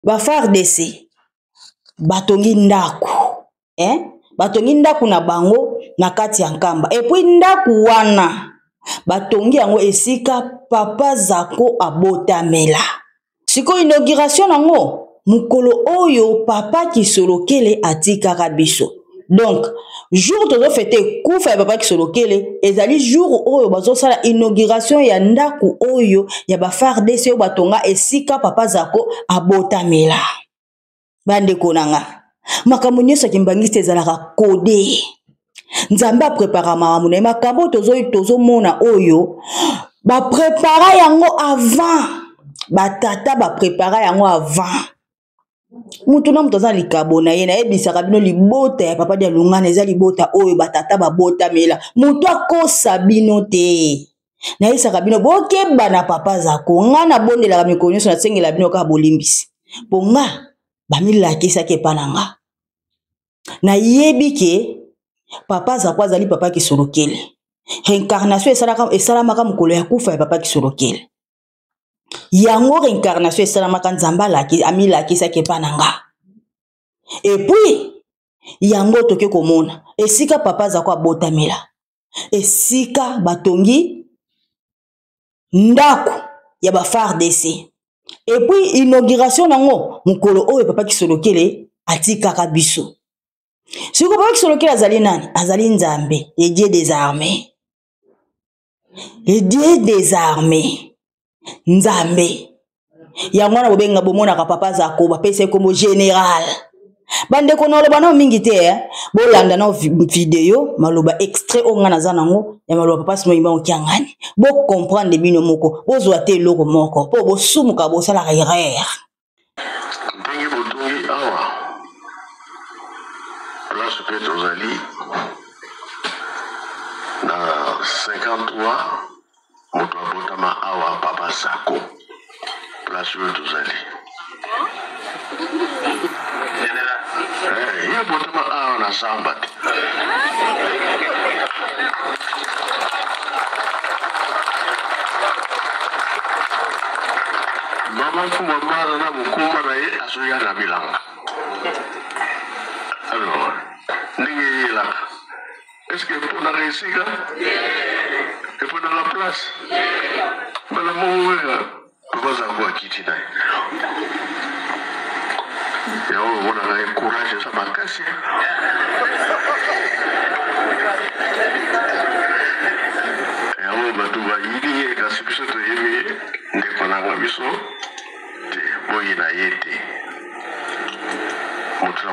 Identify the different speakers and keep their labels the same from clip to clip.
Speaker 1: ba FARDC batongi ndaku batongi ndaku na bango na kati ya nkamba et puis ndaku wana batongi yango esika papa Zako abotamela siko inauguration nango mukolo oyo papa Kisolokele atikaka biso. Donc jour tozo fete kufa ya papa Kisolokele ezali jour oyo bazo sala inauguration ya ndaku oyo ya ba FARDC oyo batonga esika papa Zako abotamela. Bande konanga makambo nyonso kimbangisi ezalaka kode. Nzamba prépara makambo makambo tozo mona oyo ba prépara yango avant. Batata ba prépara yango avant. Mutu na mutu aza likabo na ye na yebisaka bino libota ya papa dia lungana eza libota oyo batata babotamela. Mutu akosa bino te. Na yebisaka bino bokeba na papa Zako nga na bondelaka mikolo nyonso nasengela bino kaka bolimbisi. Po nga bamilakisaki epa na nga. Na yebi ke papa Zako azali papa Kisolokele. Réincarnation esalamaka mukolo ya kufa ya papa Kisolokele. Yango réincarnation esalamaka Nzamba amilakisaki epa na nga. Et puis yango toke komona esika papa Zako abotamela esika batongi ndaku ya ba FARDC. Et puis inauguration nango mukolo oyo papa Kisolokele atikaka biso. Siko papa Kisolokele azali nani? Azali Nzambe, le Dieu des armées. Le Dieu des armées. Nzambe. Yango na bobenga bomona ka papa Zako bapese kombo général. Bande kono loba na mingi te bolanda na vidéo maloba extrait onga na zanango ya maloba papa simo imba okiangani. Bo comprendre bino moko, bo zwa te loko moko, po bo sumuka bo sala erreur.
Speaker 2: Ndenge botongi awa. Place Petro Zali na 53 moto abotama awa papa Zako. Place Petro Zali. Ya botama awa na samba. Mama kuma mara na mukuma na ye asoya na bilanga. Alors, n'est-ce là? Est-ce que pour la réussir, et pour dans la place, mais le moment où on va avoir quitté, et on a un courage, ça m'a cassé. Et on va tout voir, il y a un succès de yémi, dès qu'on a vu ça, bon, il a été.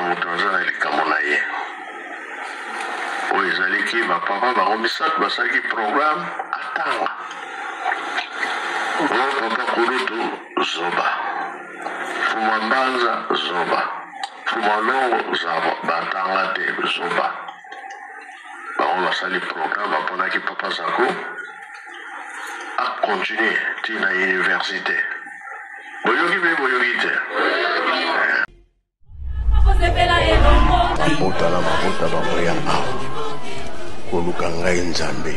Speaker 2: Moutrazana ili kamonaye. Oye zaliki ma papa ba omisak basaki programme atanga. Papa kurutu zoba. Fumambanza zoba. Fumalongo zaba batanga te zoba. Ba on basali programme aponaki papa Zako a continuer tina université. Boyogi be boyogi te. Mabota na mabota bamoya awa koluka ngai Nzambe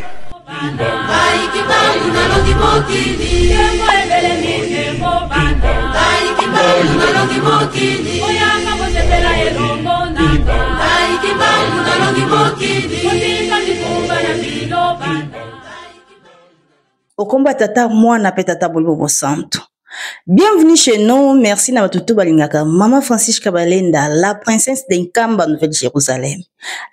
Speaker 1: okomba tata mwana pe tata Bolibo Santo. Bienvenue chez nous, merci na batutu balingaka. Maman Francisca Kabalenda, la princesse d'Enkamba Nouvelle Jérusalem.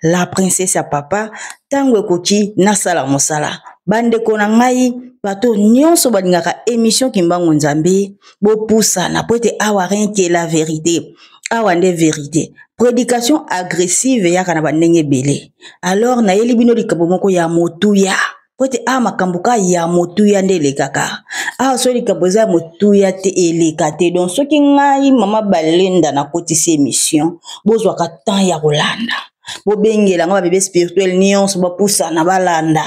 Speaker 1: La princesse à papa, tango koki nasala mosala. Bande kona ngai, bato nyonso balingaka émission Kimbangu Nzambe, bo poussa na pote awa rien que la vérité. Awa nde vérité. Prédication agressive ya kana bandenge belé. Alors na yeli bino likabo moko ya motuya. Pote makambuka ya motuya ndele kaka. So likaboza motuya te elekate. Donc soki ngai mama Balenda na kotisi émission, bozwa ka temps ya kolanda. Bo bengela nga bébé spirituel nyonso ba poussa na balanda.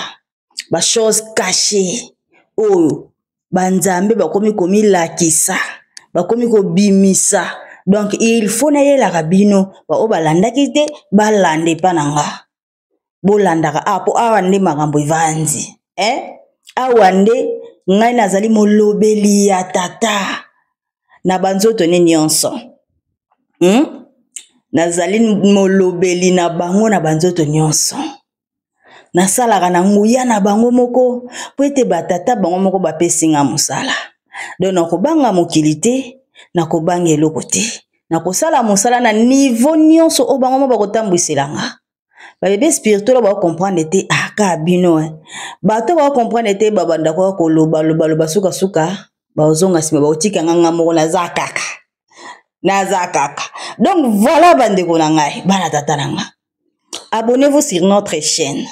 Speaker 1: Ba chose cachée. Oyo banzambe bakomi komi lakisa. Bakomi ko bimisa. Donc il faut na yela kabino ba o balanda kite balande pananga. Bolandaka apo awande makambo ivanzi awande ngai nazali molobeli ya tata na banzoto ne nyonso. Nazali molobeli na bango na banzoto nyonso. Nasalaka na nguya na bango moko po ete batata bango moko bapesi nga mosala. Donc nakobanga mokili te, nakobanga eloko te. Nakosala mosala na niveau nyonso o bango moko bakotambwisela nga. Babebe spirituel ba comprendre te aka bino bato ba comprendre te babanda ko koloba suka bazonga sima ba otika nga moko na zakaka. Donc voilà bande ko na ngai bana tata na nga. Abonnez-vous sur notre chaîne.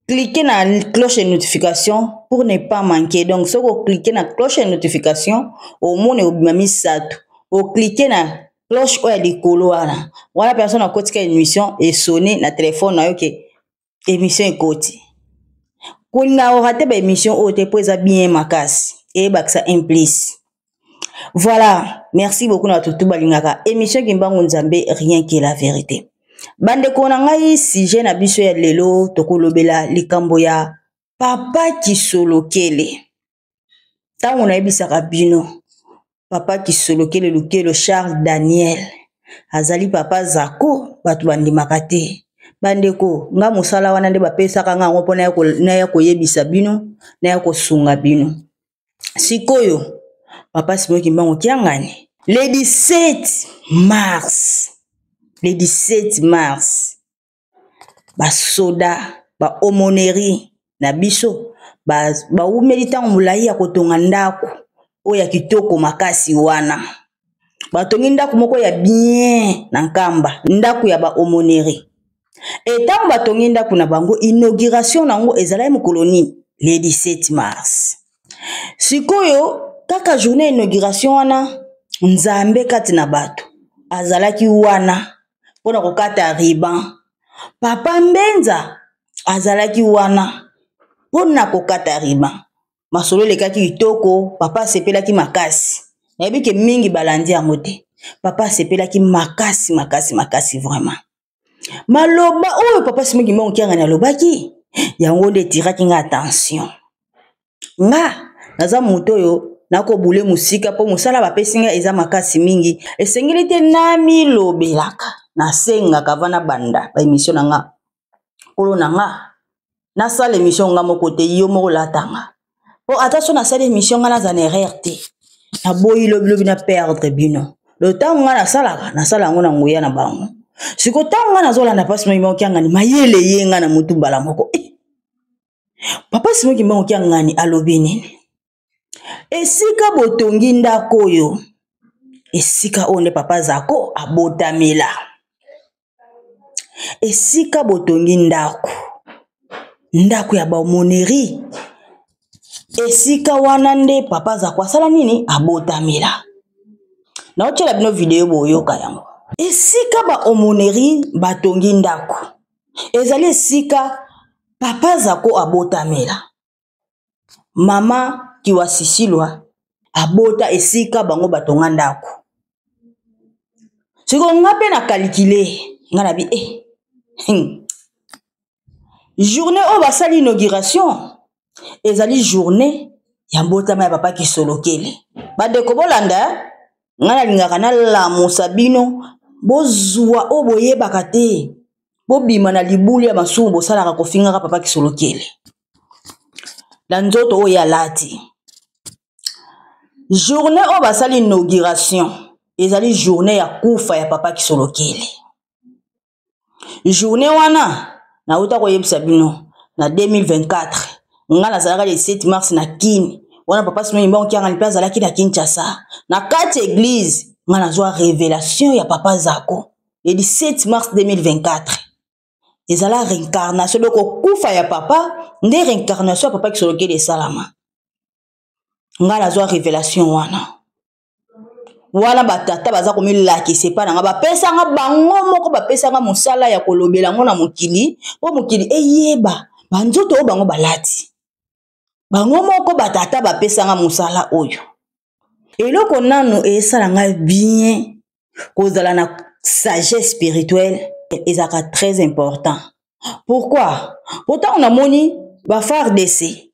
Speaker 1: Cliquez na cloche de notification pour ne pas manquer. Donc si vous cliquez na cloche de notification au monde obimami sato. Vous cliquez na cloche oya likolo wana. Voilà personne a kotika émission et sonner na téléphone na yo ke émission ekoti. Kolinga o raté ba émission o te poza bien makasi. Et baksa implice. Voilà, merci beaucoup na tutu balingaka. Émission Kimbangu Nzambe rien que la vérité. Bande ko na ngai sujet na biso ya lelo tokolobela likambo ya papa Kisolokele. Tango na ebisaka bino. Papa Kisolokele Lukelo Charles Daniel. Azali papa Zako batu bandimaka te. Bandeko nga mosala wana nde bapesaka nga ngo pona ya koyebisa bino na ya kosunga bino. Sikoyo papa Simon Kimbangu kiangani le 17 mars. Le 17 mars. Ba soda, ba omoneri na biso ba umelitango mulayi ya kotonga ndako. Oya kitoko makasi wana. Batongi ndako moko ya bien na nkamba. Ndako ya ba omoneri. Etango batongi ndako na bango inauguration nango ezala mu colonie le 17 mars. Sikoyo kaka journée inauguration wana Nzambe kati na bato. Azalaki wana pona kokata riban. Papa Mbenza azalaki wana pona kokata riban. Masolo lekaki kitoko, papa sepelaki makasi. Nayebi ke mingi balandi yango te. Papa sepelaki makasi vraiment. Maloba oyo papa Simon Kimbangu kiangani alobaki. Yango nde tiraki nga attention. Nga naza muto yo nako bule musika po musala bapesi nga eza makasi mingi. Esengeli te nami lobelaka. Nasenga kavana banda ba émission na nga. Kolo na nga. Nasala émission nga moko te yo moko latanga. Po attention na sala émission nga na za erreur te. Na boyi lobi na perdre bino. Le temps nga na sala ngo na nguya na bango. Siko temps nga na zola na pasi mo kianga ni mayele yenga na mutu bala moko. Papa Simon Kimbangu kiangani alobi nini? Esika botongi ndako yo. Esika onde papa Zako abotamela. Esika botongi ndako. Ndako ya baomoneri. Esika wana nde papa Zako asala nini abotamela. Na ochela bino video boyoka yango. Esika baomoneri batongi ndako. Ezali esika papa Zako abotamela. Mama Kiwasisilwa abota esika bango batonga ndako. Siko nga pe na calculer nga na bi journée o basali inauguration ezali journée ya mbotama ya papa Kisolokele. Badeko bolanda nga na lingaka na lamusa bino bozwa o boyebaka te bobima na libulu ya masumu bosalaka kofingaka papa Kisolokele. La nzoto o ya lati. Journée o basali inauguration ezali journée ya kufa ya papa Kisolokele. Journée wana na uta koyebisa bino na 2024 nga nazalaka le 7 mars na Kini wana papa Simon Kimbangu kianga ni azalaki na Kinshasa na kati église nga nazwa révélation ya papa Zako le 17 mars 2024 ezala réincarnation donc kufa ya papa nde réincarnation ya papa Kisolokele salama nga nazwa révélation wana batata baza komilaki sepa na nga bapesa nga bango moko bapesa nga mosala ya kolobela ngo na mokili o mokili eyeba banzoto o bango balati bango moko batata bapesa nga mosala oyo eloko nanu esala nga bien kozala na sagesse spirituelle ezaka très important. Pourquoi? Pourtant on a moni ba FARDC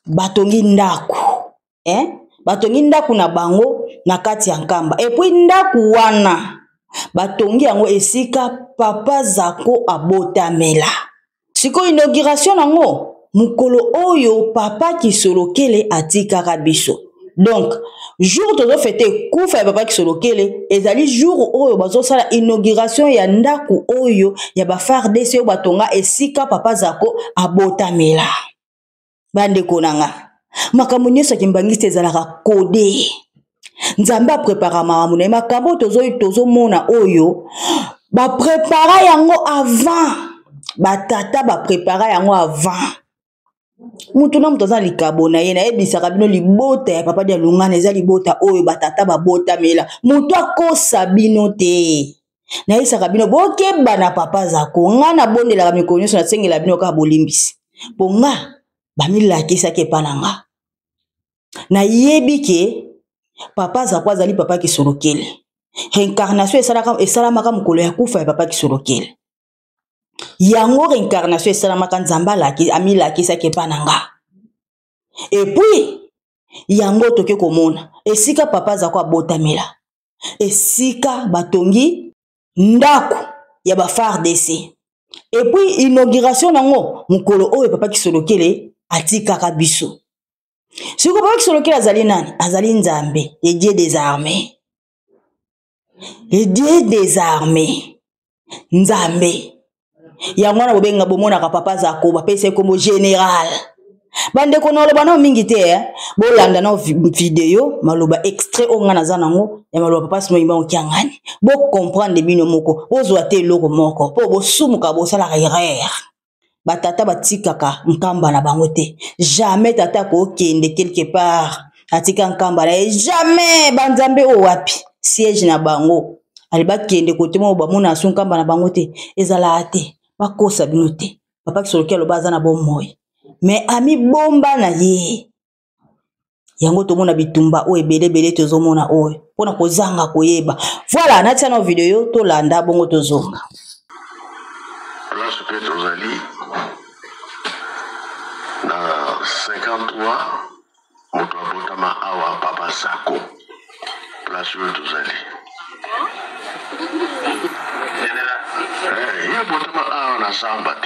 Speaker 1: batongi ndako batongi ndaku na bango na kati ya nkamba. Et puis ndaku wana batongi yango esika papa Zako abotamela. Siko inauguration nango mukolo oyo papa Kisolokele atikaka biso. Donc jour tozo fete kufa ya papa Kisolokele ezali jour oyo bazosala inauguration ya ndaku oyo ya ba FARDC oyo batonga esika papa Zako abotamela. Bandeko nanga makambo nyonso kimbangisi ezalaka kode. Nzambe aprepara makambo na makambo tozomona oyo ba prepara yango avant. Batata ba prepara yango avant. Mutu na mutu aza likabo na ye na yebisaka bino libota ya papa dia lungana eza libota oyo batata babotamela. Mutu akosa bino te. Na yebisaka bino bokeba na papa Zako. Nga na bondelaka mikolo nyonso na sengela bino kaka bolimbisi. Po nga bamilakisaki epa na nga. Na yebi ke papa Zako azali papa Kisolokele. Reincarnation esalamaka mukolo ya kufa ya papa Kisolokele. Yango reincarnation esalamaka Nzamba amilakisaki epa na nga. Et puis yango toke komona esika papa Zako abotamela. Esika batongi ndaku ya ba FARDC. Et puis inauguration nango mukolo oyo papa Kisolokele atikaka biso. Siko papa Kisolokele azali nani? Azali Nzambe, le Dieu des armées. Le Dieu des armées. Nzambe. Yango na bobenga bomona ka papa Zako bapese kombo général. Bande kono loba na mingi te bolanda na video maloba extrait onga na zanango ya maloba papa simo imba okiangani. Bo comprendre bino moko, bozwa te loko moko, po bo sumuka bo sala erreur. Batata batikaka nkamba na bango te. Jamais tata ko kende quelque part atika nkamba na jamais banzambe o wapi siège na bango. Ali bakende kote mo ba mona asu nkamba na bango te ezala ate bakosa bino te. Papa Kisolokele baza na bon moy. Mais ami bomba na ye. Yango to mona bitumba o ebele tozomona oyo. Pona kozanga koyeba. Voilà, natia na video to landa bongo tozonga.
Speaker 2: Place peut ozali na 53 moto abotama awa papa Zako. Place peut ozali. Ye botama awa na samba.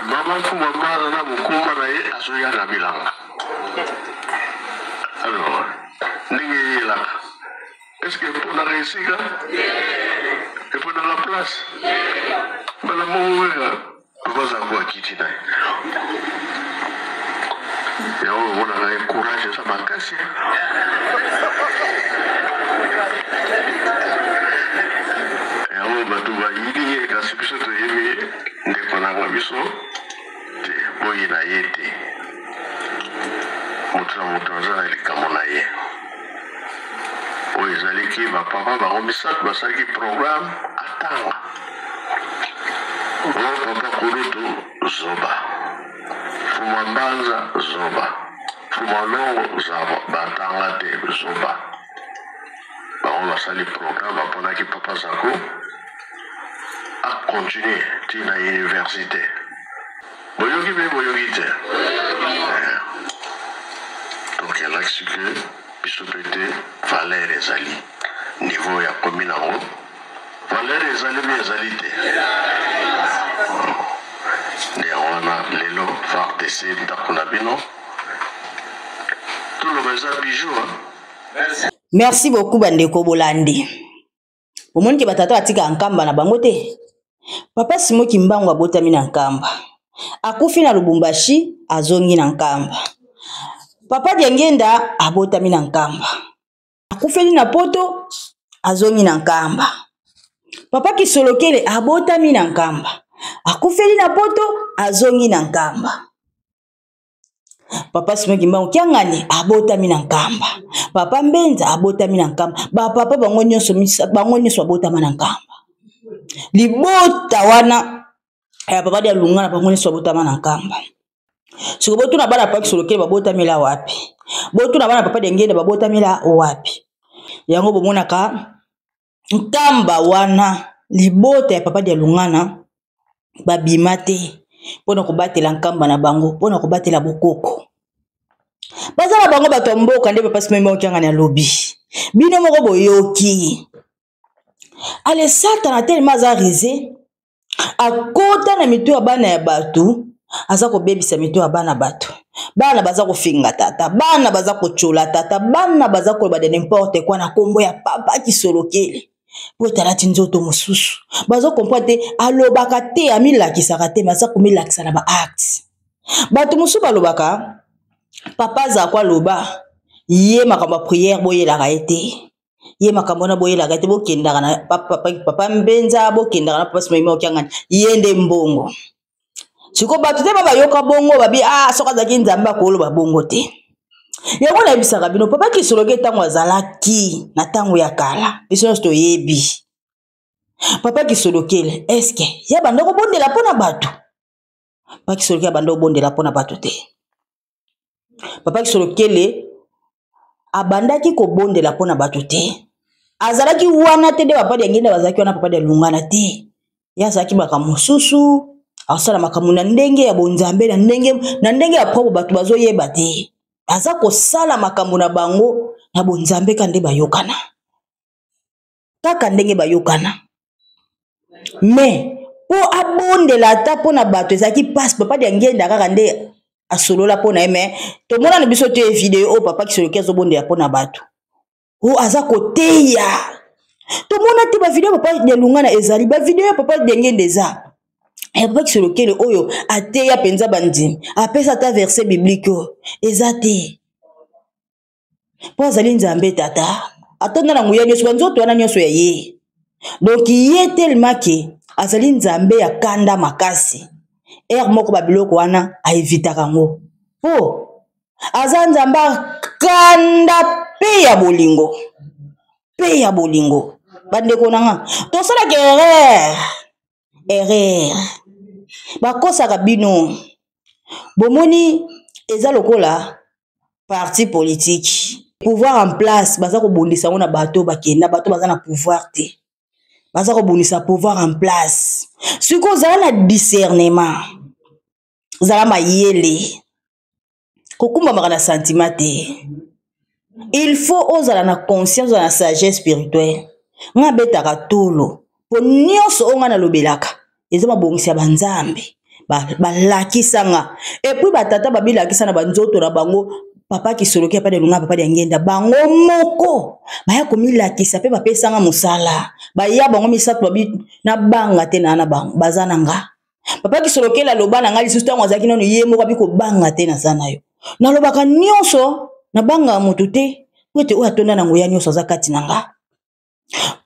Speaker 2: Mama kuma mara na mukuma na ye asoya na bilanga. Alors, n'est-ce là? Est-ce que pour la réussir, et pour dans la place, mais la mourir, vous avoir quitté. Et on a un courage, ça m'a cassé. Et on va tout voir, il y a des choses de aimer, des panneaux de son, des boyaux d'aïeté. Moutranza na likamona ye. Oyo ezali ki ba papa ba omisaka basaki programme atanga. O papa Kulutu zoba. Fuma mbanza zoba. Fuma longo zaba batanga te zoba. Ba on basali programme aponaki papa Zako a continuer tina université. Boyoki be boyoki te. Donc il y a su que Bisopété valeur ezali niveau ya commune en valeur ezali bien ezalité ne wana lelo FARDC ndakuna bino tout le bazar bijou.
Speaker 1: Merci beaucoup bandeko bolandi. Omoni ke batata atika nkamba na bango te. Papa Simo Kimbangu abotami na nkamba. Akufi na Lubumbashi azongi na nkamba. Papa Diangenda abotami na nkamba. Akufeli na poto azongi na nkamba. Papa Kisolokele abotami na nkamba. Akufeli na poto azongi na nkamba. Papa Simo Kimbangu kiangani abotami na nkamba. Papa Mbenza abotami na nkamba. Ba papa bango nyonso abotama na nkamba. Libota wana papa dia lungana bango nyonso abotama na nkamba. Siko botu na bana papa Kisolokele babotamela wapi? Botu na bana papa Diangenda babotamela wapi? Yango bomonaka nkamba wana libota ya papa dia lungana babima te mpona kobatela nkamba na bango mpona kobatela bokoko baza na bango bato ya mboka nde papa Simon Okianga na lobi bino moko boyoki ale Satana tellement aza risé akota na mitu ya bana ya bato aza kobebisa mitu ya bana bato bana baza kofinga tata bana baza kochola tata bana baza koloba de n'importe quoi na kombo ya papa Kisolokele po talati nzoto mosusu bazo comprendre alobaka te amilakisaka te baza komilakisa na ba acte bato mosusu balobaka papa za kwa loba ye makambo prière boyelaka ete ye makambo na boyelaka ete bokendaka na papa Mbenza bokendaka na papa Simon Okianga ye nde mbongo siko bato te bayoka bongo babi soka zaki nzamba koloba bongo te yango na yebisaka bino papa Kisolokele tango azalaki na tango ya kala biso nyonso toyebi papa Kisolokele eske ya banda kobondela mpona bato papa Kisolokele abanda kobondela mpona bato te papa Kisolokele abandaki kobondela mpona bato te azalaki wana te nde papa de ngenda bazalaki wana papa de lungana te ya azalaki makambo mosusu asala makambo na ndenge ya bonzambe na ndenge ya propre bato bazoyeba te aza kosala makambo na bango na bonzambe kande bayokana kaka ndenge bayokana mais po abondela ata mpona bato ezalaki pasi papa de ngenda kaka nde asolola mpona ye mais tomona na biso te video oyo papa Kisolokele azobondela mpona bato o aza koteya tomona te bavideo ya papa de lungana ezali bavideo ya papa de ngenda eza papa Kisolokele oyo ateya penza bandimi apesa ata verset biblique eza te po azali nzambe tata atonda na nguya nyonso banzoto wana nyonso ya ye donc ye tellement ke azali nzambe ya kanda makasi moko babiloko wana aevitaka yango po aza nzambe kanda pe ya bolingo bandeko nanga tosalaka erreur bakosaka bino bomoni eza lokola parti politique pouvoir en place baza kobundisa ngo na bato bakenda bato baza na pouvoir te baza kobundisa pouvoir en place siko ozala na discernement zala mayele kokumbamaka na sentiment te il faut ozala na conscience ozala na sagesse spirituelle nga betaka tolo po nyonso oyo nga nalobelaka eza mabongisi ya banzambe balakisanga epuis batata babilakisa na banzoto na bango papa Kisolokele pa de lunga papa de ngenda bango moko baya komilakisa pe bapesanga mosala baya bango misato babi na banga te na bango bazana nga papa Kisolokele aloba na nga lisusu tango azalaki nano ye moko abiko banga te na sana yo nalobaka nyonso na banga moto te po ete oyo atonda na ngoya nyonso aza kati na nga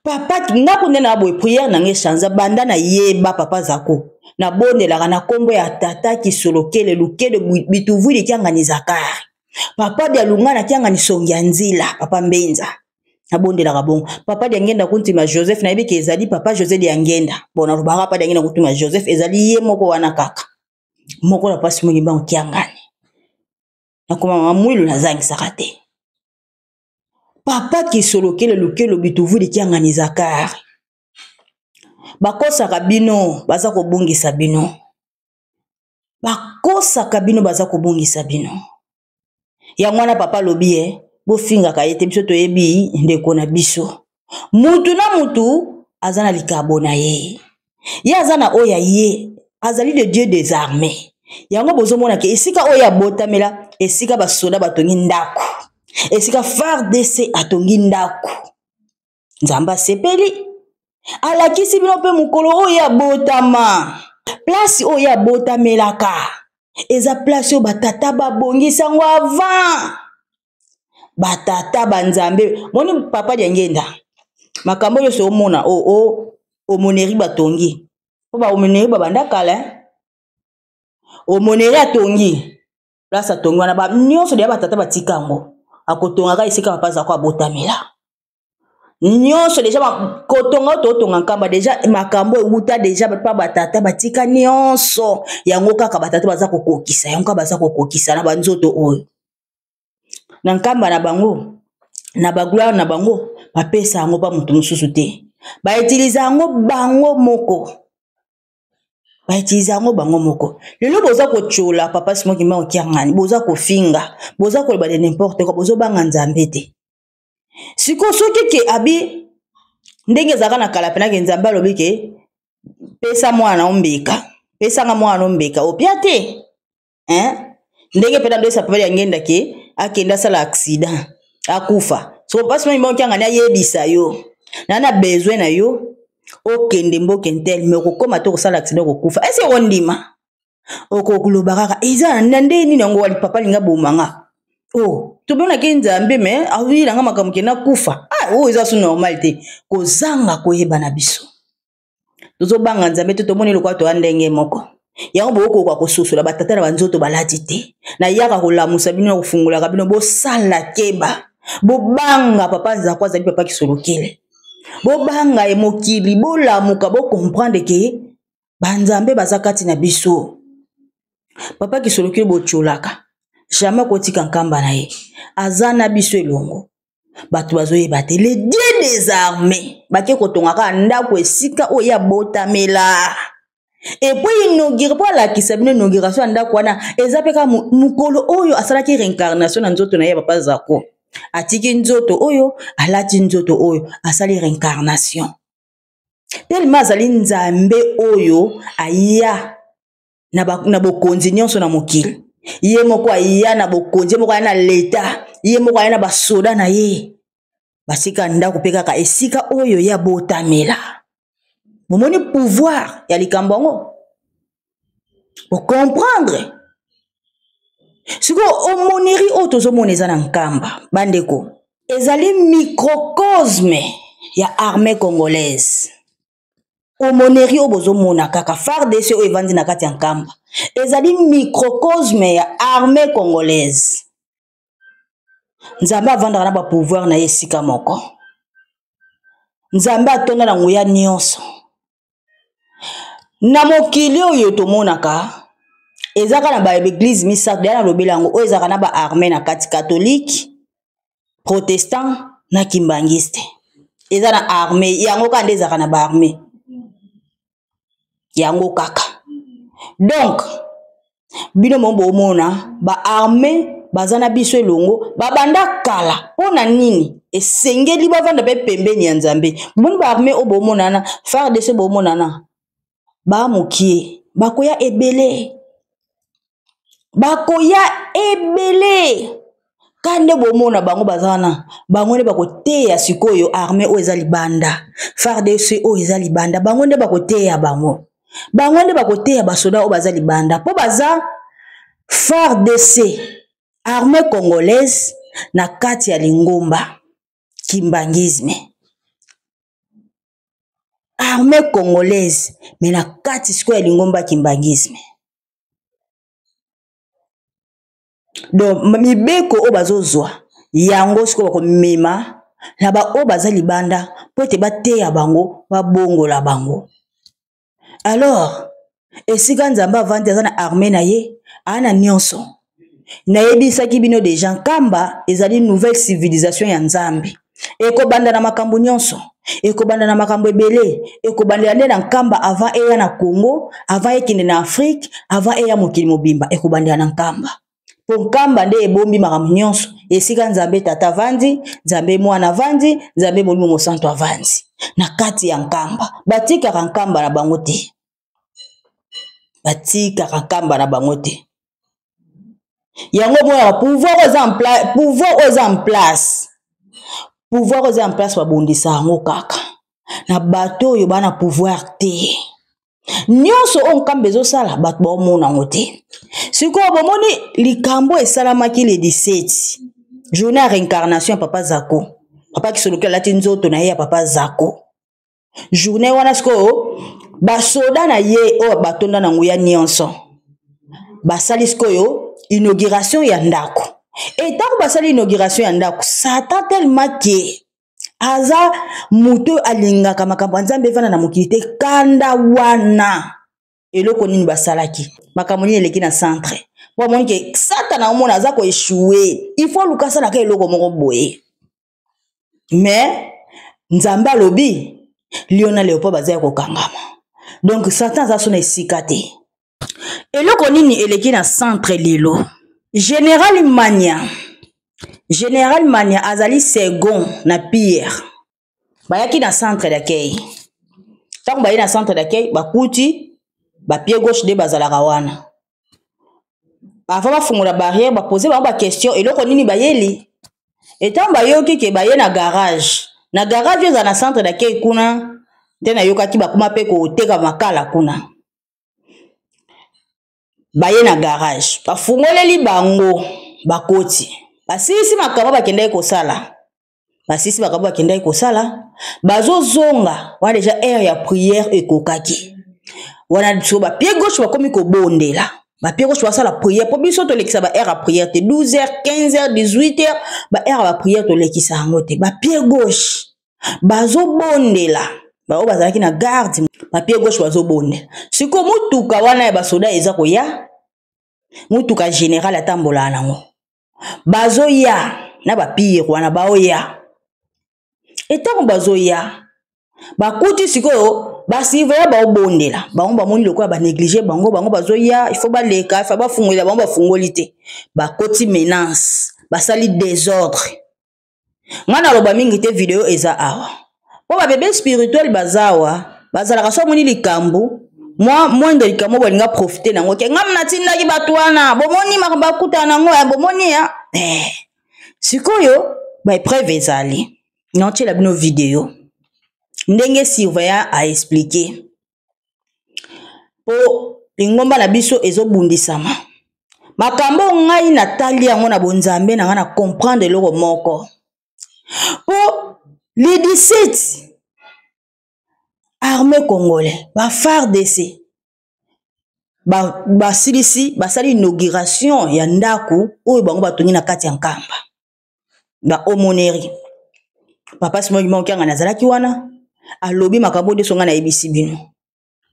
Speaker 1: papa ndako nde na boye prière na nge chanza banda na yeba papa zako na bondelaka na kombo ya tata Kisolokele luke de bituvuli kiangani Zakari papa de lungana kiangani songi ya nzila papa Mbenza na bondelaka bongo papa de ngenda kuntima Joseph na yebi ke ezali papa José de ngenda bona lubaka papa de ngenda kuntima Joseph ezali ye moko wana kaka moko na pasi mwingi bango kiangani na koma mamwilu na zangi sakate papa Kisolokele luke lo bituvuli kiangani Zakari bakosaka bino baza kobungisa bino bakosaka bino baza kobungisa bino ya mwana papa lobi bofingaka ye te biso toyebi ndeko na biso mutu na mutu aza na likabo na ye ye aza na oya ye azali de Dieu des armées yango bozomona ke esika oyo abotamela esika basoda batongi ndako esika FARDC atongi ndako nzamba sepeli alakisi bino pe mukolo oyo abotama place oyo abotamelaka eza place oyo batata babongisa ngo avant batata banzambe moni papa de ngenda makambo yo so omona omoneri batongi po ba omoneri babanda kala omoneri atongi place atongi wana ba nyonso de batata batika ngo akotongaka isika papa za ko abotamela nyonso deja kotonga totonga nkamba deja makambo euta deja pa batata batika nyonso yango kaka batata baza kokokisa yango baza kokokisa na banzoto oyo na nkamba na bango na bagloire na bango bapesa yango pa mutu mosusu te ba utiliser yango bango moko ba utiliser ngo bango moko lelo boza ko chola papa Simon Kimba okiangani boza ko finga boza ko ba de n'importe quoi bozo banga nzambe te siko soki ke abi ndenge zaka na kala pena ke nzambe alobi ke pesa mwana ombeka pesa nga mwana ombeka opia te ndenge pena ndo sa papa ya ngenda ke akenda sala accident akufa so papa Simon Kimba okiangani ayebisa yo na besoin na yo okende mboke ntel me kokoma to kosala accident kokufa ese ondima okokuluba kaka eza nande nini ngo wali papa linga bomanga tobona ke nzambe me awira nga makamuke na kufa eza so normal te kozanga koyeba na biso tozo banga nzambe te tomoni lokwa to andenge moko yango boko kwa kosusola batata na banzoto balati te na yaka kolamusa bino kufungula kabino bosala keba bobanga papa za kwa zali papa kisolokele bobanga emokili bolamuka bo comprendre ke banzambe bazakati na biso papa kisolokile bocholaka jamais kotika nkamba na ye azana biso elongo bato bazoyeba te le dieu des armées bake kotongaka ndako esika oya botamela et puis inaugure po alakisa bino inauguration ya ndako wana eza peka mukolo oyo asalaki réincarnation na nzoto na ye papa Zako atiki nzoto oyo alati nzoto oyo asali réincarnation tellement azali nzambe oyo aya na bokonzi nyonso na mokili ye moko aya na bokonzi moko aya na leta ye moko aya na basoda na ye basika ndako pe kaka esika oyo ya botamela momoni pouvoir ya likambo ngo pour comprendre siko omoneri o tozomona eza na nkamba bandeko ezali microcosme ya armée congolaise omoneri o bozomona kaka FARDC o evandi na kati ya nkamba ezali microcosme ya armée congolaise nzambe avandaka na ba pouvoir na esika moko nzambe atonda na nguya nyonso na mokili oyo tomonaka ezaka na ba église misato ya na lobela ngo o ezaka na ba armée na kati catholique protestant na kimbangiste eza na armée yango kande ezaka na ba armée yango kaka donc bino mombo omona ba armée bazana biso elongo babanda kala pona nini esengeli bavanda pe pembeni ya nzambe boni ba armée obomonana FARDC bomonana ba mokie bakoya ebele kande bomona bango bazana bango ne bakoteya sikoyo armée o eza libanda FARDC o eza libanda bango ne bakoteya bango ne bakoteya basoda o baza libanda po baza FARDC armée congolaise na kati ya lingomba kimbangisme armée congolaise mais na kati sikoyo ya lingomba kimbangisme donc mibeko o bazozwa yango siko bakomema na ba o baza libanda po te bateya bango babongola bango alors esika nzambe avandi aza na armée na ye ana nyonso nayebisaki bino deja nkamba ezali nouvelle civilisation ya nzambe ekobanda na makambo nyonso ekobanda na makambo ebele ekobandela nde na nkamba avant eya na Congo avant ekende na Afrique avant eya mokili mobimba ekobandela na nkamba po nkamba nde ebombi makambo nyonso esika nzambe tata avandi nzambe mwana avandi nzambe molimo mosantu avandi na kati ya nkamba batikaka nkamba na bango te yango mwana pouvoir oza en place babondisa yango kaka na bato oyo bana pouvoir te nyonso o nkamba ezosala bato baomona yango te sikoyo bomoni likambo esalamaki le 17 journée ya réincarnation ya papa Zako papa Kisoloki alati nzoto na ye ya papa Zako journée wana sikoyo basoda na ye oyo batonda na nguya nyonso basali sikoyo inauguration ya ndako etango basali inauguration ya ndako Satan tellement ke aza muto alingaka makambo ya nzambe evanda na mokili te kanda wana eloko nini basalaki makambo nini eleki na centre po amoni ke Satan aomona aza koeshue il faut luka asalaka eloko moko boye mais nzambe alobi liona leopo baza ya kokangama Donc Satan aza so na esika te. Eloko nini eleki na centre lelo. Général Mania azali second na Pierre. Bayaki na centre d'accueil. Tant baye na centre d'accueil bakuti ba pied gauche de bazalaka wana. Avant bafungola barrière ba poser ba question eloko nini bayeli. Etant bayoki ke baye na garage. Na garage eza na centre d'accueil kuna tena yokaki bakuma pe ko teka makala kuna. Baye na garage. Bafungoleli bango bakoti. Basisi makambo bakendai kosala. Basisi makambo bakendai kosala. Bazo zonga wana déjà heure ya prière ekokaki. Wana so ba pied gauche bakomi ko bondela. Ba pied gauche basala prière po biso to lekisa ba heure ya prière te 12h, 15h, 18h ba heure ya prière to lekisa yango te. Ba pied gauche bazo bondela. Ba o bazalaki na garde ba pied gauche bazo bondela. Siko mutuka wana ya basoda eza koya. Mutuka général atambola nango. Bazo ya na ba pire wana baoya. Etango bazo ya. Bakuti sikoyo basivera baobondela. Bango bamoni lokola ba négliger bango bazo ya, il faut ba leka, il faut ba fungola bango bafungoli te. Bakoti menace, basali désordre. Ngana loba mingi te vidéo eza awa. Po ba bébé spirituel bazawa, bazalaka so moni likambo. Moi de likambo balinga profiter nango ke ngam natinda ki batwana, bomoni makamba kuta nango ya bomoni ya. Sikoyo ba preuve ezali. Non tu la bino vidéo. Ndenge surveillant a expliqué. Po lingomba na biso ezobundisama. Makambo ngai natali yango na bonzambe na ngana comprendre loko moko. Po les 17 armée congolais, ba FARDC. Ba silisi, basali inauguration ya ndaku oyo bango batongi na kati ya Nkamba. Ba omoneri. Papa simo ngimo kyanga nazalaki wana. Alobi makambo de songa na ebisi bino.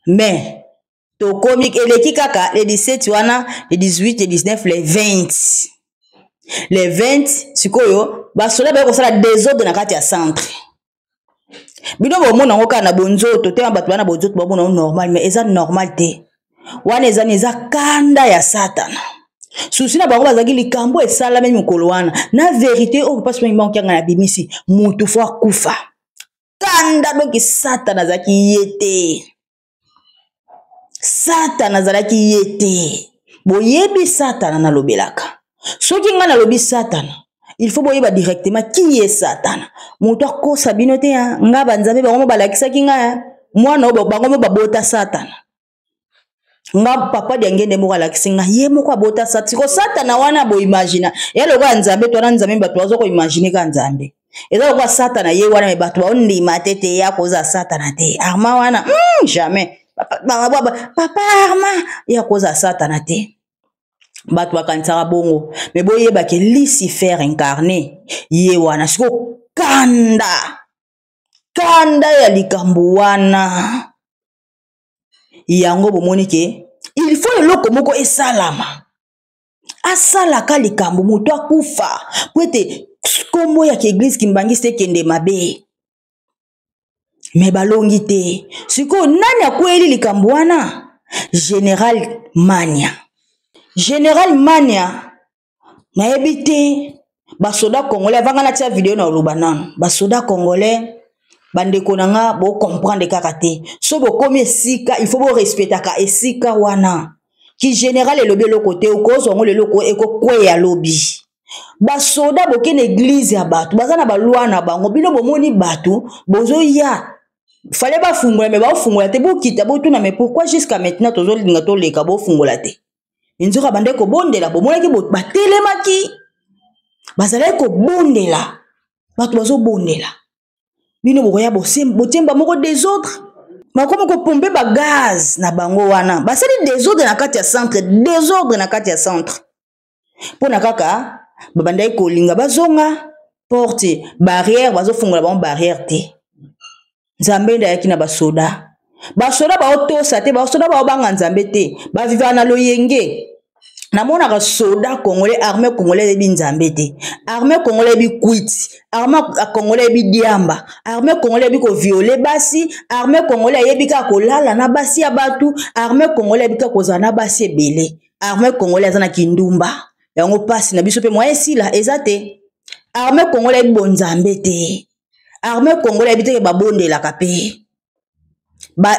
Speaker 1: Mais to komik eleki kaka les 17 wana, les 18, les 19, les 20. Les 20 sikoyo basola ba ko sala désordre na kati ya centre. Bino bo mona ngoka na bonzoto te bato bana bonzoto ba mona normal mais eza normal te. Wana eza kanda ya Satana. Susi na bango bazaki likambo esala même mukolo wana. Na vérité o pas même kyanga na bimisi mutu fo akufa. Kanda doki Satana zaki yete. Satana zalaki yete. Boyebi Satana na lobelaka. Soki nga na lobi Satana, il faut boyeba directement qui est Satana. Mutu akosa bino te nga banzabe bango balakisa ki nga mwana bango babota Satana. Nga papa de ngende moko alakisi nga ye moko abota Satana. Satana wana bo imagina. Yalo kwa nzambe to na nzambe bato bazo ko imaginer ka nzambe. Eza kwa Satana ye wana me bato ba ondi matete ya koza Satana te. Arma wana jamais. Papa Arma ya koza Satana te. Bato bakansaka bongo. Me boyeba ke Lucifer incarné ye wana siko kanda. Kanda ya likambo wana. Yango bomoni ke il faut eloko moko esalama. Asala ka likambo mutu akufa. Kwete kombo ya ke église kimbangiste kende mabe. Me balongi te. Siko nani akweli likambo wana? Général Mania. Général Mania na ebite basoda congolais vanga na tia vidéo na olubanana. Basoda congolais bandeko nanga bo comprendre kaka te. So bo komi esika, il faut bo respecter ka esika wana. Ki général elobi eloko te okozo ngo leloko eko kweya lobi. Basoda bo ken église ya bato, bazana ba loi na bango bino bomoni bato, bozo ya. Fallait ba fungola mais ba fungola te bo kita bo tuna mais pourquoi jusqu'à maintenant tozo linga to leka bo fungola te. Inzoka bandeko bondela bomona ki bo batelemaki. Bazala ko bondela. Bato bazo bondela. Bino bokoya botemba moko des autres. Makomo ko pompe ba gaz na bango wana. Basali désordre na kati ya centre, désordre na kati ya centre. Pona kaka babandai ko linga bazonga porte barrière bazo fungola bango barrière te. Nzambe nda yaki na basoda. Basoda ba otosa te, basoda ba obanga nzambe te. Ba viva na loyenge. namonaka soda congolais armée congolais ebi nzambe te armée congolais ebi kwiti armée congolais ebi diamba armée congolais ebi koviole basi armée congolais eyebi kaka kolala na basi ya batu armée congolais ebi kaka kozala na basi ebele armée congolais aza na kindumba yango pasi na biso mpe moye esila eza te armée congolais ebi bonzambe te armée congolais ebi teke babondelaka mpe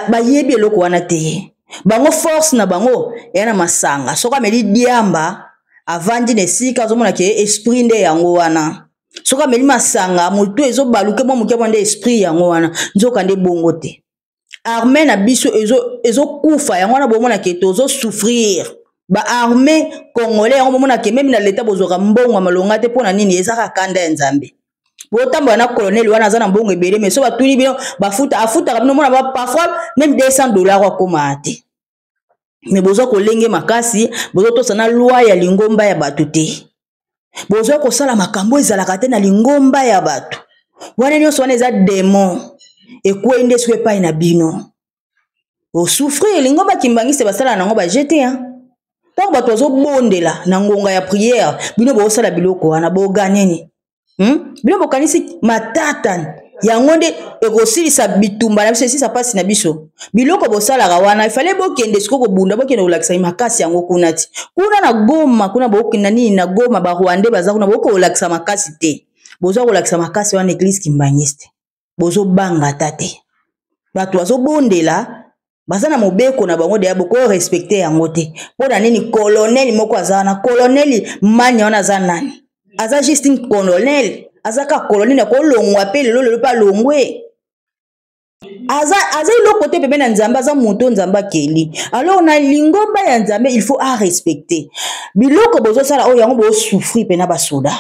Speaker 1: bayebi eloko wana te bango force na bango ya na masanga soki ameli diamba avandi na esika azomona ke esprit nde yango wana soki ameli masanga motu ezobaluke mwa moke mwa nde esprit yango wana nzoka nde bongo te armée na biso ezokufa yango wana bomona ke tozosouffrir baarmée congolais yango bomona ke meme na leta bozwaka mbongo ya malonga te mpo na nini ezaka kanda ya nzambe botambola na colonel wana aza na mbongo ebele mais so batuni bino afutaka bino mona parfois même $200 akoma te mais bozwa kolenge makasi bozwa tosa na loi ya lingomba ya bato te bozwa kosala makambo ezalaka te na lingomba ya bato wana nyonso wana eza démon ekwei nde soki epai na bino osouffrir lingomba kimbangisi basala nango bajete ntango bato bazobondela na ngonga ya prière bino bosala biloko wana boganeni bino bokanisi matata yango nde ekosilisa bitumba na biso esisa pasi na biso biloko bosalaka wana ifale bokende siko kobunda bokende kolakisa makasi yango kuna ti kuna na Goma kuna bokenda nini na Goma barwande baza kuna bokolakisa makasi te bozwa kolakisa makasi wana église kimbangiste bozobanga tate bato bazobondela baza na mobeko na bango deya boko respecte yango te mpo na nini colonel moko aza wana colonel manya wana aza nani aza juste un colonel azaka colonel akolongwa pe lelo pa longwe aza iloko te pembe na nzambe aza moto nzambe akeli alors na lingomba ya nzambe il faut respecter biloko bozosala oyo yango bosouffrir pena basoda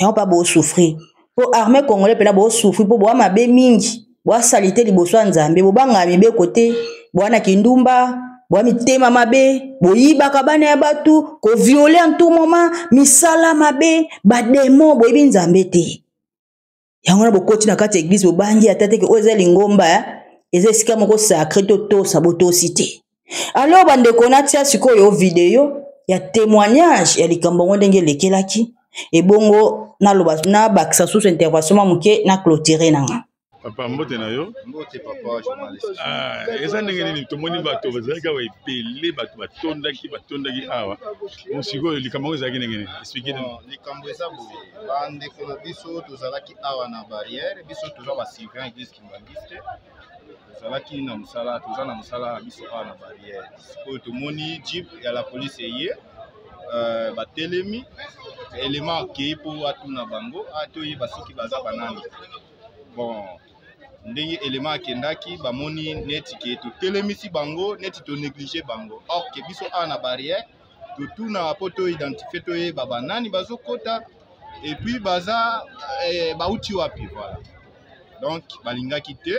Speaker 1: yango pa bosouffrir po armée congolais pena bosouffrir po boa mabe mingi boa salite liboso ya nzambe bobanga mibeko te boa na kindumba boa mitema mabe boyibaka bana ya batu koviole en tout moment misala mabe bademo boyebi nzambe te yango na bokoti na kati église bobangi ata teke oyo eza lingomba eza esika moko sacré totosa botosi te alors bandeko natia sikoyo video ya témoignage ya likambo ngo ndenge elekelaki ebongo na bakisa susu intervention moke na clôturer nanga
Speaker 3: Papa mbote na yo
Speaker 4: mbote papa journaliste
Speaker 3: eza ndenge nini tomoni bato bazalaki awa ebele bato batondaki awa sikoyo likambo ezalaki ndenge nini explique
Speaker 4: likambo eza boye bandeko na biso tozalaki awa na barrière biso toza basurveillant église kimbangiste tozalaki na mosala toza na mosala na biso awa na barrière sikoyo tomoni jeep ya la police eye batelemi élément akei mpo atuna bango atoyeba soki baza banani bon ndenge élément akendaki bamoni neti ke totelemisi bango neti tonéglige bango or ke biso awa na barrière totuna po toidentifie toyeba banani bazokota et puis baza bauti wapi voilà donc balingaki te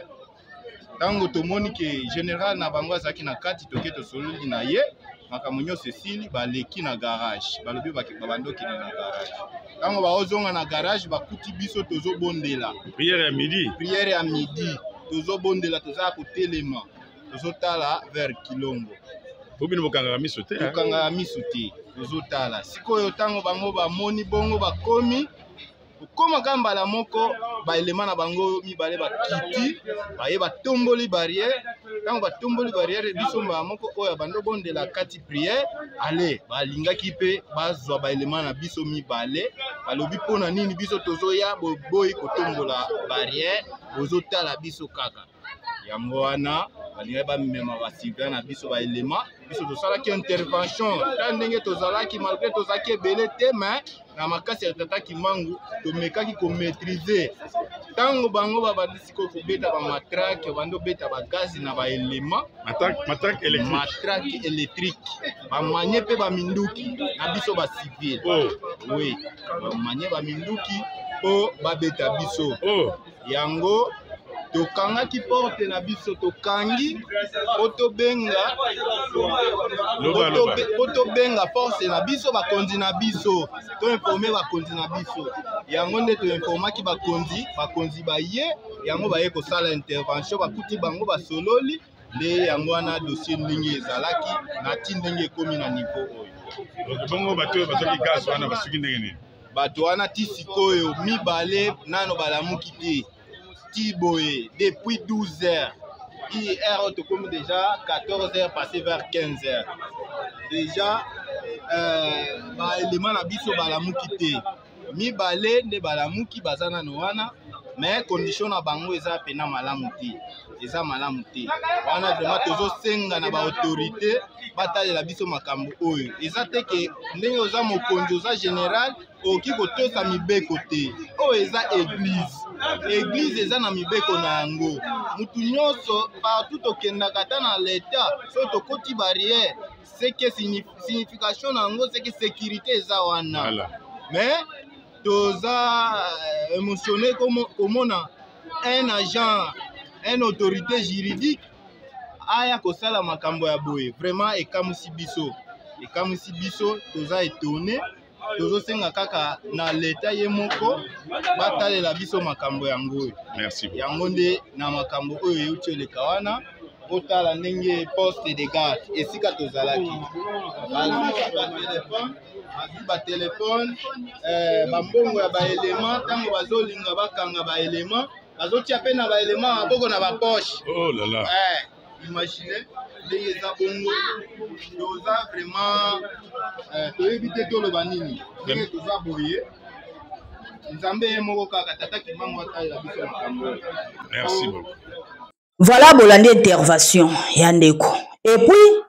Speaker 4: ntango tomoni ke général na bango azalaki na kati toke tosololi na ye makambo nyonso esili baleki na garage balobi babandokende na garage ntango baozonga na garage bakuti biso tozobondela prière ya midi tozobondela tozala kotelema tozotala vers Kilongo
Speaker 3: bobino bokangaka miso te
Speaker 4: bokangaka miso te tozotala sikoyo ntango bango bamoni bongo bakomi okomaka mbala moko baelema na bango mibale bakiti baye batomboli barrière ntango batomboli barrière biso mbala moko oyo bando bondela kati prière ale balingaki mpe bazwa baelema na biso mibale balobi mpona nini biso tozoya boboyi kotombola barrière bozotala biso kaka yango wana balingaki bamema basurveillant na biso baelema biso tosalaki intervention ta ndenge tozalaki malgré tozalaki ebele te mais na makasi ya tata Kimangu tomekaki komaîtriser ntango bango babandisi kobeta bamatrake bandobeta bagazi na baelema
Speaker 3: matrake
Speaker 4: électrique bamanye mpe baminduki na biso bacivile oui bamanye baminduki mpo babeta biso yango tokangaki porte na biso tokangi tobenga force na biso bakonzi na biso toinforme bakonzi na biso yango nde toinformaki bakonzi baye yango baye kosala intervention bakuti bango basololi nde yango wana dossier ndenge ezalaki na ti ndenge ekomi na niveau oyo
Speaker 3: bongo bato bazaki gaz wana basuki ndenge nini
Speaker 4: bato wana ti sikoyo mibale nano balamuki te ti boye depuis 12 heures hier tokomi déjà 14 heures passé vers 15 heures déjà baélément na biso balamuki te mibale nde balamuki baza nano wana mais condition na bango eza pena malamu te eza malamu te wana vraiment tozosenga na baautorité batalela biso makambo oyo eza te ke ndenge oza mokonzi oza général okoki kotosa mibeko te oyo eza église eza na mibeko na yango mutu nyonso partout tokendaka ata na leta so tokoti barrière seke signification na yango seke sécurité eza wana mais toza émotionné komona un agent une autorité juridique aya kosala makambo ya boye vraiment ekamusi biso toza étonné tozosenga kaka na leta ye moko batalela biso makambo yango yango nde na makambo oyo euti eleka wana otala ndenge poste de garde esika tozalaki batelefone bambongo ya baélément ntango bazolinga bakanga baélément bazotia mpe na baélément maboko na bapoche imagine ndenge eza bongo toza vraiment toyebi te toloba nini ndenge toza boye nzambe ye moko kaka tata kimango atalela biso makambo.
Speaker 3: Merci beaucoup.
Speaker 1: Voilà bolandi intervention ya ndeko et puis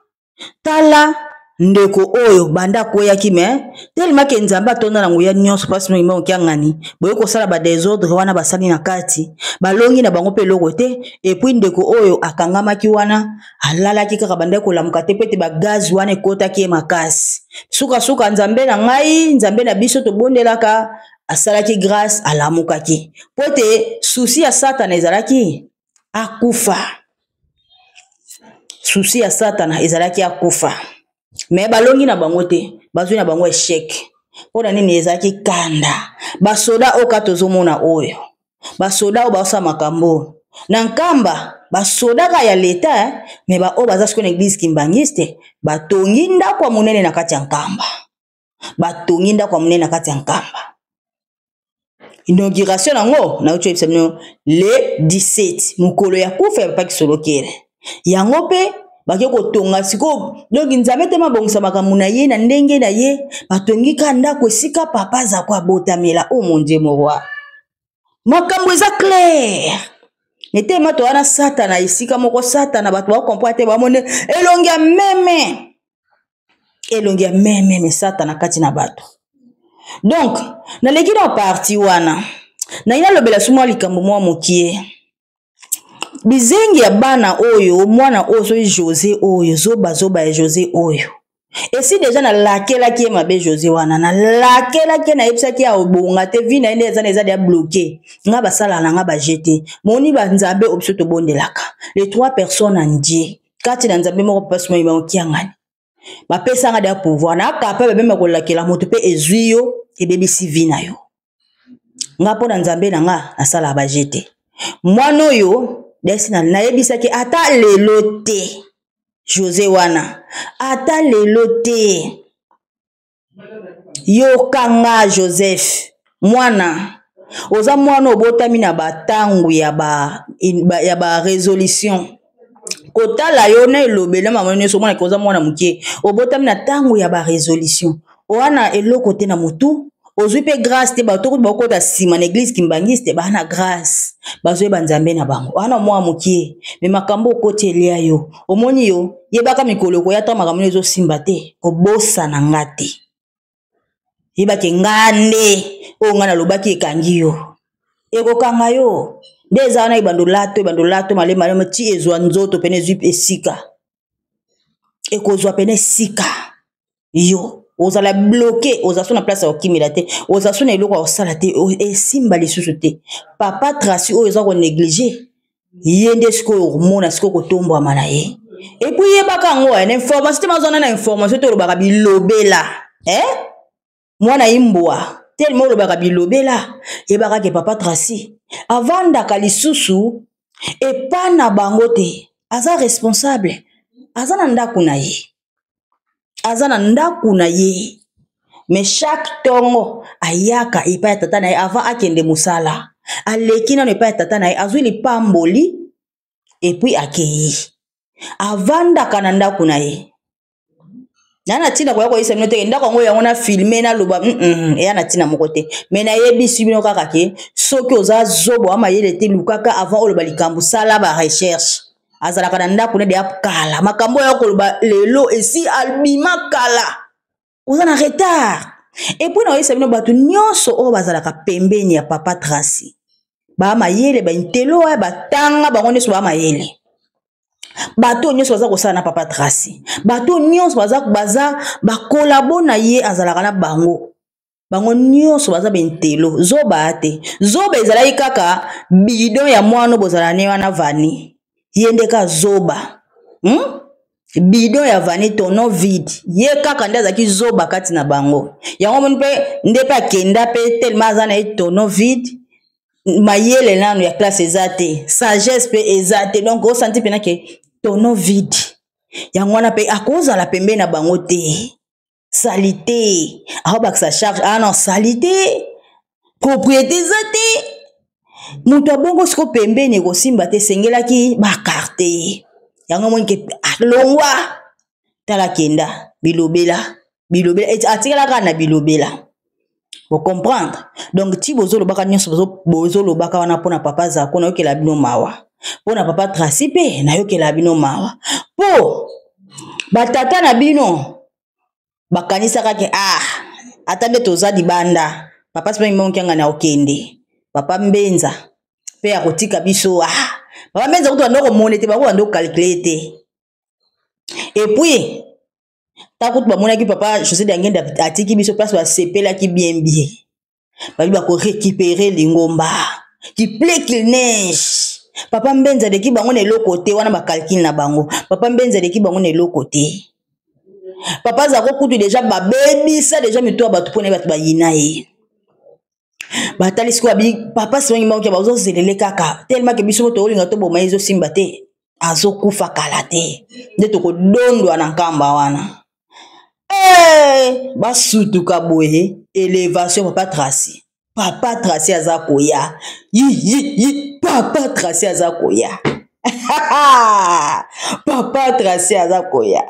Speaker 1: tala ndeko oyo banda koyaki me tellement ke nzamba tonda na ngoya nyonso pasi mo okiangani boye ko sala ba désordre wana basali na kati balongi na bango pe loko te et puis ndeko oyo akangamaki wana alalaki kaka banda ko lamuka te pete ba gaz wana ekotaki makasi suka nzambe na ngai nzambe na biso to bondelaka asalaki grâce alamukaki pote souci ya satana ezalaki akufa souci ya satana ezalaki akufa mais balongi na bango te bazwi na bango échec pona nini ezalaki kanda basoda oka tozomona oyo basoda o baosa makambo na nkamba basoda ka ya leta mais ba o baza siko na église kimbangiste batongi ndako munene na kati ya nkamba batongi ndako munene na kati ya nkamba inauguration nango na ucho ebisano le 17 mukolo ya kufa ya paki solokere yango pe bake kotonga siko donc nzambe te mabongisa makambo na ye na ndenge na ye batongi ka ndako esika papa za kwa botamela o mon Dieu morwa makambo eza clair nete mato wana satana esika moko satana bato ba comprendre te ba mone elongi ya meme satana kati na bato. Donc, na leki na parti wana, na ina lobela sumo likambo mwa mokie. Bizengi ya bana oyo, mwana ozo José oyo, zoba ya José oyo. Esi deja na lakela ki mabe José wana, na lakela ki na epsa ki ya obonga te vi na ine eza dia bloqué. Nga basala na nga ba jeté. Moni ba nzambe obsoto bondelaka. Les 3 personnes en Dieu. Kati na nzambe moko passe mo iba kiangani. Ba pesa nga dia pouvoir na capable même ko lakela moto pe ezuyo e bebisi vina yo. Nga pona nzambe na nga asala ba jeté. Mwana oyo desina na yebisaki ata lelo te. José wana ata lelo te yo kanga Joseph mwana oza mwana obotami na batangu ya ba résolution kotala yo na elobela mama nyeso mwana koza mwana mukie obotami na tangu ya ba résolution wana eloko te na mutu ozwi pe grâce te bato ko kota sima na église kimbangiste ba na grâce bazwe banzambe na bango wana mwa mukie me makambo koti elia yo omoni yo yebaka mikolo ko yata makambo ezo simba te ko bosa na ngate yebake ngande o ngana lobaki ekangi yo ekokanga yo deza wana ibandolato malema ti ezwa nzoto pene zwi esika ekozwa pene sika yo ozala bloqué ozaso na place ya okimela te ozaso na eloko osala te esimba lisusu te papa Tracy oyo eza ko négliger yende siko hormone siko kotombwa na ye et puis yebaka ngo na information te mazona na information te lobaka bilobela mwana imbwa tellement lobaka bilobela yebaka ke papa Tracy avandaka lisusu epa na bango te aza responsable aza na ndako na ye azana ndaku na ye mais chaque tongo ayaka epai ya tata na ye avant akende musala aleki nano epai ya tata na ye azwi lipamboli epuis akei avandaka na ndaku na ye nana tina koya koyisa bino te ndako yango yango na filme na loba eya na tina moko te mais nayebisi bino kaka ke soki oza zobo amayele te lukaka avant oloba likambo sala ba recherche azalaka na ndaku na deya kala makambo oyo koloba lelo esi albima kala oza na retard epuis naoyisa bino bato nyonso oyo bazalaka pembeni ya papa Tracy bamayele baintelo oyo batanga bango nyonso bamayele bato nyonso baza kosala na papa Tracy bato nyonso baza bakolabo na ye azalaka na bango nyonso baza bentelo zoba ate zoba ezalaki kaka bidon ya mwana bozala ne wana vani ye ndeka zoba bidon ya vani tono vide ye kaka nde azalaki zoba kati na bango yango moni mpe nde mpe akenda mpe telema aza na ye tono vide mayele nano ya classe eza te sagesse mpe eza te donc osanti mpena ke tono vide yango wana mpe akozala pembe na bango te salite aobakisa charge non salite propriété eza te moto abongo siko pembeni ekosimba te esengelaki bakarte yango moni ke alongwa tala kenda bilobela atikalaka na bilobela comprendre donc ti bozolobaka nyonso bozolobaka wana mpona papa Zako nayokela bino mawa mpona papa Tracy mpe nayokela bino mawa mpo batata na bino bakanisaka ke ata nde toza libanda papa sipe ngimokianga na okende papa Mbenza mpe akotika biso papa Mbenza kutu bando komone te bango bando calcule te epuis takutu bamonaki papa José Dangenda atiki biso place basepelaki bien babi bako récupérer lingomba qui plaît qu'il neige papa Mbenza deki bango na eloko te wana bakalkile na bango papa Mbenza deki bango na eloko te papa Zako kutu deja babebisa deja mito bato pona bato bayina ye batali siko abi papa songi moko ya bazo zelele kaka tellement que biso to olinga to boma ezo simba te azokufa kala te nde tokodondwa na nkamba wana basutuka boye élévation papa Tracy aza koya papa Tracy aza koya papa Tracy aza koya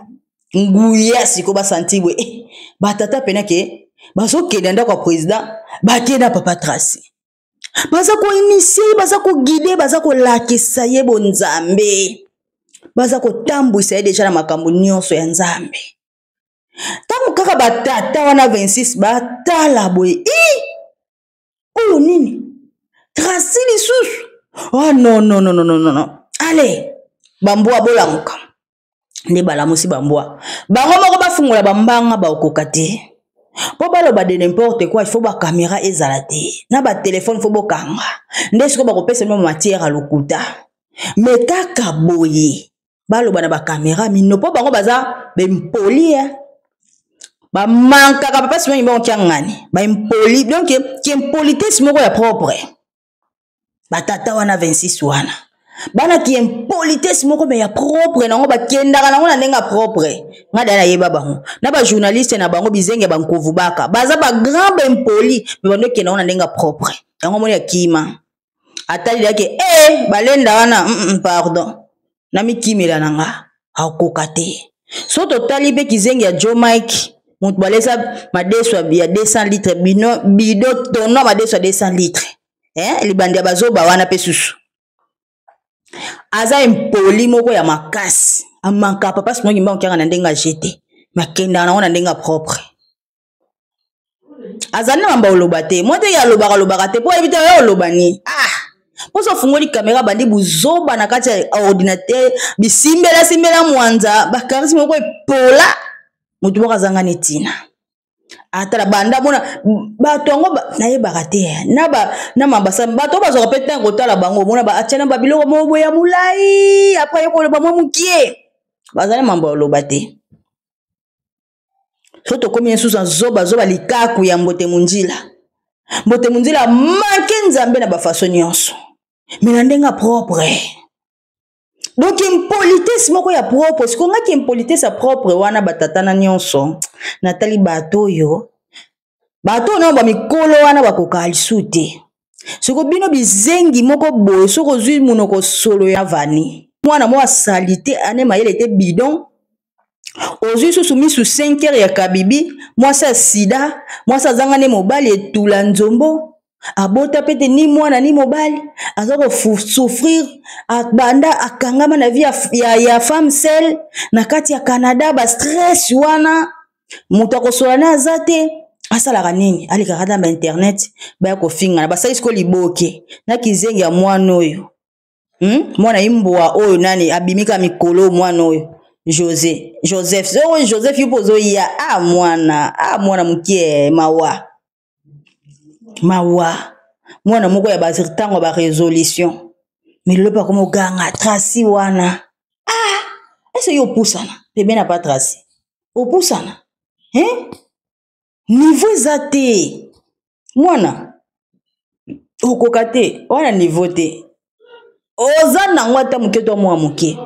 Speaker 1: nguya siko basanti boye batata pena ke bazokende ndako ya président bakenda papa Tracy baza koinitie baza koguide baza kolakisa ye bonzambe baza kotambwisa ye deja na makambo nyonso ya nzambe tango kaka batata wana 26 batala boye oyo nini Tracy lisusu non allez bambwa bolamuka nde balamusi bambwa bango moko bafungola bambanga baokoka te po baloba de n'importe quoi il faut ba caméra ezala te na ba téléphone il faut bokanga nde siko bakopesa mo matière à lokuta mais kaka boye baloba na ba caméra mino po bango baza bempoli ba manka ka papa sima ngibon kiangani ba impoli donc ki impolitesse moko ya propre batata wana 26 wana bana ki impolitesse moko me ya propre nango bakendaka nango na ndenga propre ngada na yeba bango na ba journaliste na bango bizenge bankovu baka baza ba grand ba impoli me bando kenda na ndenga propre yango moni akima atali yake balenda wana pardon na mikimela nanga akoka te so totali be kizenge ya Joe Mike mutu balesa madeso ya 200 litres bido tono madeso ya 200 litres libandi ya bazoba wana pe susu aza impoli moko ya makasi amanka papa simo ngimba okianga na ndenga jete makenda na ona ndenga propre azana mamba oloba te mote ya lobaka te po ebita yo olobani poso fungoli kamera bandi buzoba na kati ya ordinateur bisimbela mwanza bakarisi moko epola mutu moko azanga netina atala banda mona bato yango nayebaka te na mambasa bato bazwaka mpe ntango kotala bango mona atiana babiloko moko ya molai apres yokoloba mwa mokie bazali mambo ya oloba te so tokomi esusu zoba likaku ya mbote munzila make nzambe na bafaso nyonso me na ndenga propre Donc impolitesse moko ya propre siko ngaki impolitesse ya propre wana batata na nyonso natali bato yo bato na ba mikolo wana bakoka lisu te siko bino bizengi moko boye soko zwi munoko solo ya vani mwana mo salite ane mayele te bidon ozwi susu misu 5 heures ya kabibi mwasa sida mwasa zangane mobali etula nzombo abota pete ni mwana ni mobali azako souffrir banda akangama na vie ya femme seule na kati ya Canada ba stress wana mutu akosola na azate asalaka nini alikaka na internet ba kofinga na basali ko liboke na kizengi ya mwana oyo mwana imbwa oyo nani abimika mikolo mwana oyo Joseph yupozo ya mwana mukie mawa mwana moko ya bazirtango ba résolution mais le pas comme ganga Tracy wana est-ce yo pusana pebe na pas Tracy opusana niveau zate mwana okokate wana niveau te ozana ngwata muketo mwa muke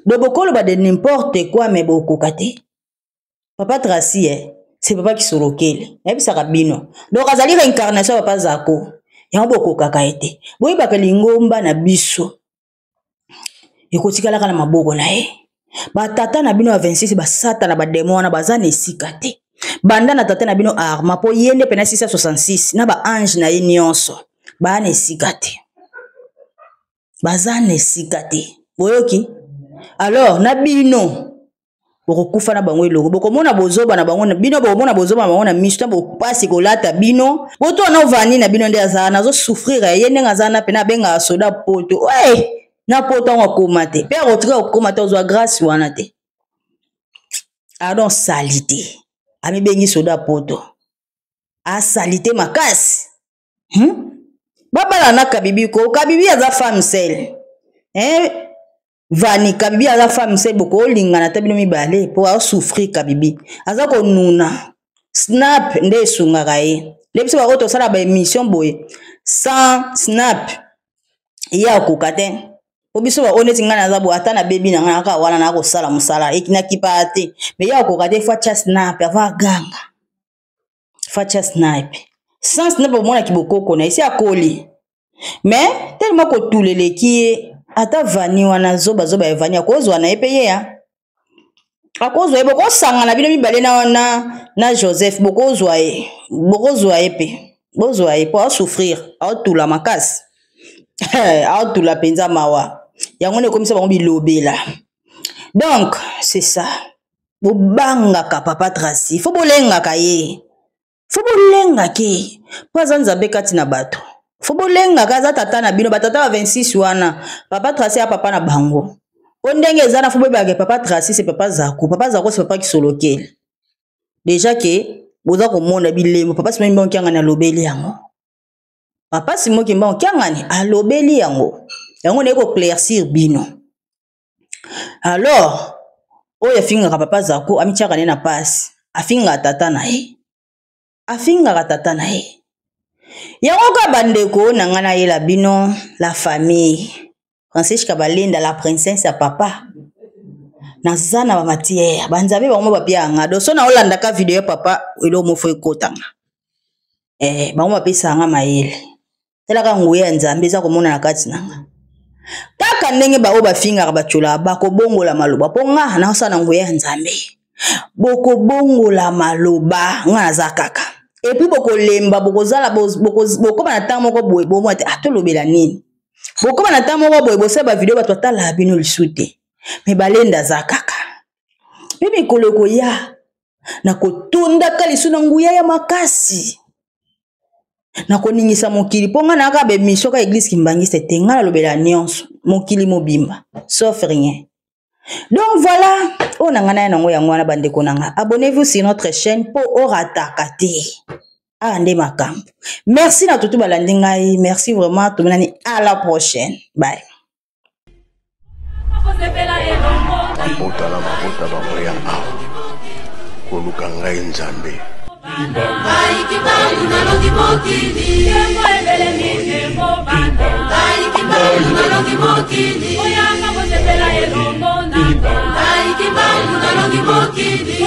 Speaker 1: do bokolo ba de n'importe quoi mais bokokate papa Tracy c'est papa qui sorokele ebisaka bino donc azali réincarnation papa zako yango bokokaka ete boyebaka lingomba na biso ekotikalaka na maboko na ye batata na bino ya 26 basata na bademo wana baza na esika te banda na tata na bino arma po yende pena 666 na ba ange na ye nyonso ba na esika te baza na esika te boyoki alors na bino bokokufa na bango elongo bokomona bozoba na bango na bino bokomona bozoba na bango na misto bopasi kolata bino boto na vani na bino nde azana nazo souffrir ye ndenga azana pena benga soda poto na poto ngakoma te pe akotika kokoma te ozwa grâce wana te adon salite ami bengi soda poto a salite makasi babala na kabibi ko kabibi aza femme seule vani kabibi aza femme seule boko lingana ta bino mibale po a souffrir kabibi aza ko nuna snap nde sungaka ye lebiso ba koto sala ba émission boye sans snap ya kokate obiso ba oneti ngana za bo ata na baby na ngana ka wana na ko sala musala ekina kipa te mais ya kokate fa cha snap avant ganga fa cha snap sans snap mona kibokoko na isi akoli mais tellement ko tuleleki ata vani wana zoba evani akozwa na epeye ya akozwa ebo ko sanga na bino mibale na Joseph bokozwa epe bozwa epo a souffrir a tula makasi a tula penza mawa yango ne komisa bango bilobela donc c'est ça bobanga ka papa Tracy fo bolenga ka ye fo bolenga ke pazanza bekati na bato fo bolenga ka za tata na bino batata wa 26 wana papa Tracy ya papa na bango ondenge ezana fo bebage papa Tracy c'est papa Zako c'est papa qui solokele déjà que boza komona bilemo papa simo mbo kyanga na lobeli yango papa simo kimba kyanga ni alobeli yango ne ko claircir bino alors oya finga ka papa Zako amichaka ne na passe afinga tata na ye yango ka bandeko na ngana ye la bino la famille Francis Kabalenda la princesse ya papa nazana ba matière banzabe bango bapia ngado so na olanda ka video papa elo mofo ekotanga bango bapesa nga mayele tela ka nguye nzambe za komona na kati nanga kaka ndenge ba oba finga ba chula ba ko bongola maloba ponga na osana nguye nzambe boko bongola maloba nga za kaka et puis boko lemba boko zala boko ba na tamo ko boye bo mwate atolobela nini boko ba na tamo ko boye bo se ba video ba totala bino lisute me balenda za kaka bibi koloko ya na kotunda kalisu na nguya ya makasi na koningisa mokili ponga na ka be mission ka église kimbangisa tenga lobela nyonso mokili mobimba sauf rien. Donc voilà, on a ngana bande konanga. Abonnez-vous sur notre chaîne pour oratakate. Ande makam. Merci na tutu balandingai, merci vraiment tout le monde, à la prochaine. Bye.
Speaker 2: Mabota bamoya awa koluka ngai nzambe
Speaker 5: Bye. mokili